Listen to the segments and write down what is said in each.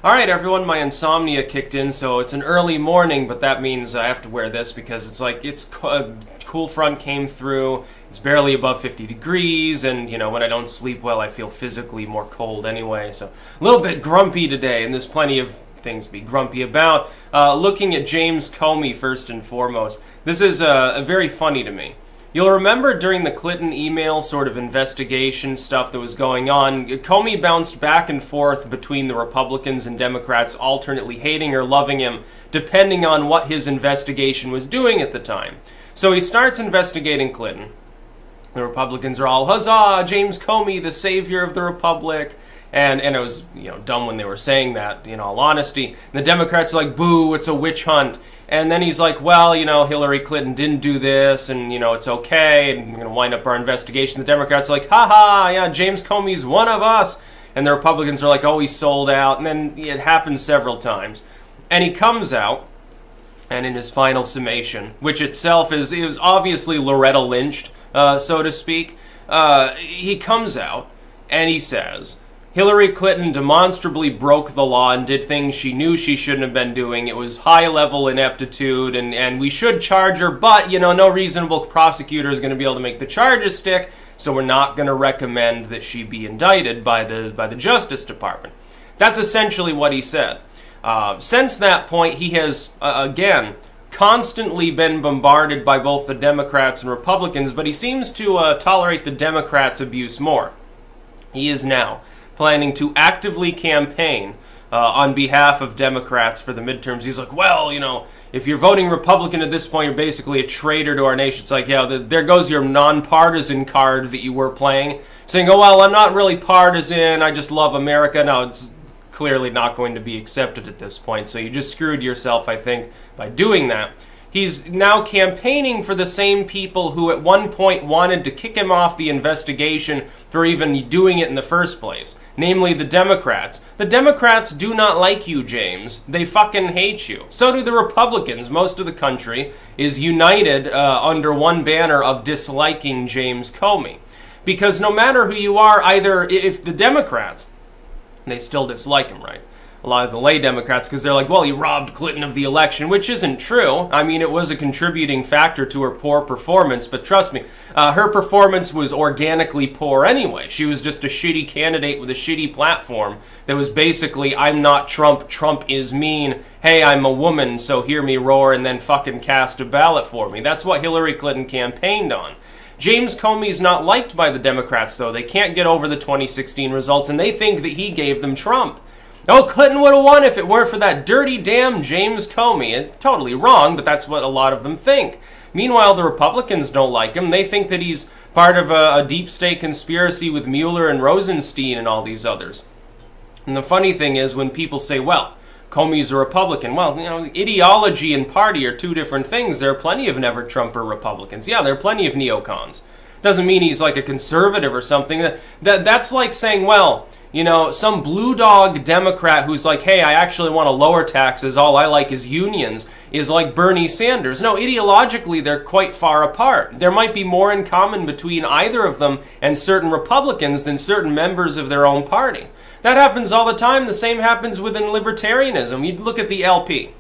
Alright everyone, my insomnia kicked in, so it's an early morning, but that means I have to wear this because a cool front came through, it's barely above 50 degrees, and when I don't sleep well I feel physically more cold anyway, so a little bit grumpy today, and there's plenty of things to be grumpy about. Looking at James Comey first and foremost, this is very funny to me. You'll remember during the Clinton email sort of investigation stuff that was going on, Comey bounced back and forth between the Republicans and Democrats, alternately hating or loving him, depending on what his investigation was doing at the time. So he starts investigating Clinton. The Republicans are all, huzzah, James Comey, the savior of the Republic. And it was, dumb when they were saying that, in all honesty. And the Democrats are like, boo, it's a witch hunt. And then he's like, well, Hillary Clinton didn't do this, and, it's okay, and we're going to wind up our investigation. The Democrats are like, ha-ha, yeah, James Comey's one of us. And the Republicans are like, oh, he's sold out. And then it happens several times. And he comes out, and in his final summation, which itself is obviously Loretta Lynched, so to speak, he comes out, and he says, Hillary Clinton demonstrably broke the law and did things she knew she shouldn't have been doing. It was high-level ineptitude, and we should charge her, but, no reasonable prosecutor is going to be able to make the charges stick, so we're not going to recommend that she be indicted by the Justice Department. That's essentially what he said. Since that point, he has, again, constantly been bombarded by both the Democrats and Republicans, but he seems to tolerate the Democrats' abuse more. He is now planning to actively campaign on behalf of Democrats for the midterms. He's like, well, if you're voting Republican at this point, you're basically a traitor to our nation. It's like, yeah, there goes your nonpartisan card that you were playing, saying, oh, well, I'm not really partisan, I just love America. No, it's clearly not going to be accepted at this point, so you just screwed yourself, I think, by doing that. He's now campaigning for the same people who at one point wanted to kick him off the investigation for even doing it in the first place, namely the Democrats. The Democrats do not like you, James. They fucking hate you. So do the Republicans. Most of the country is united under one banner of disliking James Comey. Because no matter who you are, either if the Democrats, they still dislike him, right? A lot of the lay Democrats, because they're like, well, he robbed Clinton of the election, which isn't true. I mean, it was a contributing factor to her poor performance, but trust me, her performance was organically poor anyway. She was just a shitty candidate with a shitty platform that was basically, I'm not Trump, Trump is mean, hey, I'm a woman, so hear me roar, and then fucking cast a ballot for me. That's what Hillary Clinton campaigned on. James Comey's not liked by the Democrats, though. They can't get over the 2016 results, and they think that he gave them Trump. Oh, Clinton would have won if it weren't for that dirty damn James Comey. It's totally wrong, but that's what a lot of them think. Meanwhile, the Republicans don't like him. They think that he's part of a deep state conspiracy with Mueller and Rosenstein and all these others. And the funny thing is when people say, well, Comey's a Republican. Well, ideology and party are two different things. There are plenty of never-Trumper Republicans. Yeah, there are plenty of neocons. Doesn't mean he's like a conservative or something. That's like saying, well, some blue dog Democrat who's like, hey, I actually want to lower taxes, all I like is unions, is like Bernie Sanders. No, ideologically, they're quite far apart. There might be more in common between either of them and certain Republicans than certain members of their own party. That happens all the time. The same happens within libertarianism. You look at the LP,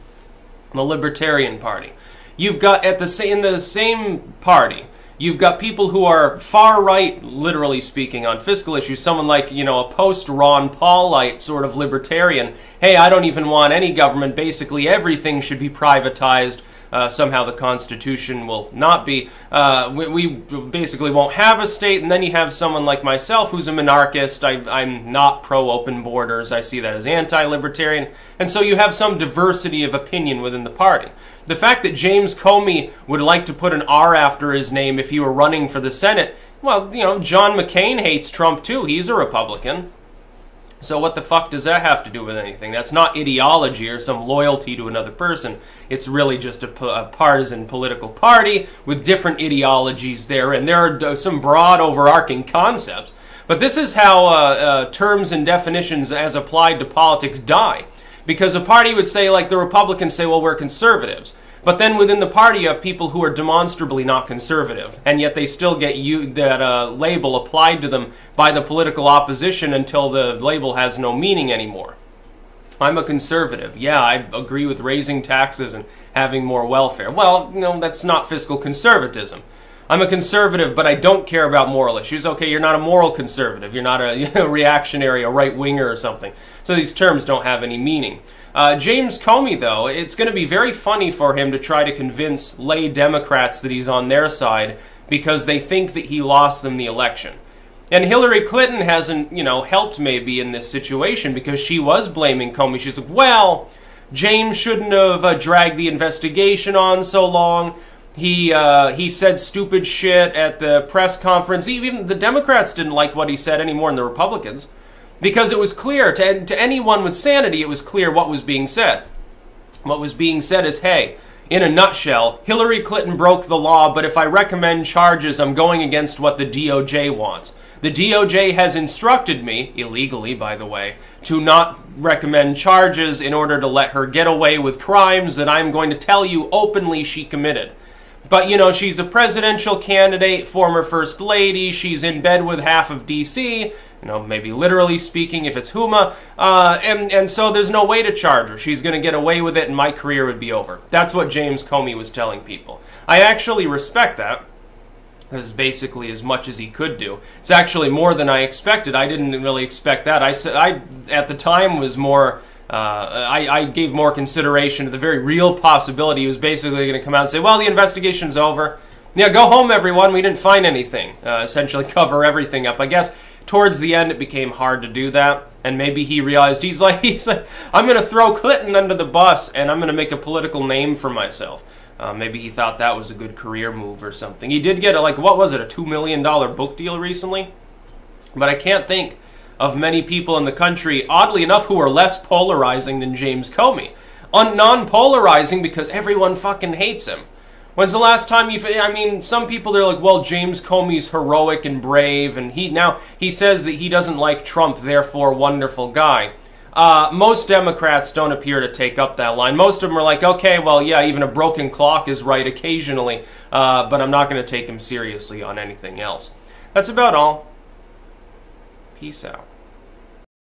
the Libertarian Party. You've got in the same party, you've got people who are far right, literally speaking, on fiscal issues. Someone like, a post-Ron Paulite sort of libertarian. Hey, I don't even want any government. Basically, everything should be privatized. Somehow the Constitution will not be. We basically won't have a state. And then you have someone like myself who's a monarchist. I'm not pro-open borders. I see that as anti-libertarian. And so you have some diversity of opinion within the party. The fact that James Comey would like to put an R after his name if he were running for the Senate, well, John McCain hates Trump too. He's a Republican. So what the fuck does that have to do with anything? That's not ideology or some loyalty to another person. It's really just a partisan political party with different ideologies there. And there are some broad overarching concepts. But this is how terms and definitions as applied to politics die. Because a party would say, like the Republicans say, well, we're conservatives. But then within the party you have people who are demonstrably not conservative, and yet they still get that label applied to them by the political opposition until the label has no meaning anymore. I'm a conservative. Yeah, I agree with raising taxes and having more welfare. Well, no, that's not fiscal conservatism. I'm a conservative, but I don't care about moral issues. Okay, you're not a moral conservative. You're not a reactionary, a right-winger or something. So these terms don't have any meaning. James Comey, though, it's going to be very funny for him to try to convince lay Democrats that he's on their side because they think that he lost them the election. And Hillary Clinton hasn't, helped maybe in this situation because she was blaming Comey. She's like, well, James shouldn't have dragged the investigation on so long. He said stupid shit at the press conference. Even the Democrats didn't like what he said any more than the Republicans because it was clear to anyone with sanity, it was clear what was being said. What was being said is, hey, in a nutshell, Hillary Clinton broke the law, but if I recommend charges, I'm going against what the DOJ wants. The DOJ has instructed me, illegally by the way, to not recommend charges in order to let her get away with crimes that I'm going to tell you openly she committed. But, she's a presidential candidate, former first lady, she's in bed with half of D.C., maybe literally speaking if it's Huma, and so there's no way to charge her. She's going to get away with it and my career would be over. That's what James Comey was telling people. I actually respect that. Because basically as much as he could do. It's actually more than I expected. I didn't really expect that. I at the time was more, I gave more consideration to the very real possibility he was basically going to come out and say, well, the investigation's over. Yeah, go home, everyone. We didn't find anything. Essentially cover everything up. I guess towards the end it became hard to do that. And maybe he realized, he's like, I'm going to throw Clinton under the bus and I'm going to make a political name for myself. Maybe he thought that was a good career move or something. He did get a $2 million book deal recently? But I can't think of many people in the country, oddly enough, who are less polarizing than James Comey. Non-polarizing because everyone fucking hates him. When's the last time some people, they're like, well, James Comey's heroic and brave, and he says that he doesn't like Trump, therefore wonderful guy. Most Democrats don't appear to take up that line. Most of them are like, okay, well, yeah, even a broken clock is right occasionally, but I'm not going to take him seriously on anything else. That's about all. Peace out.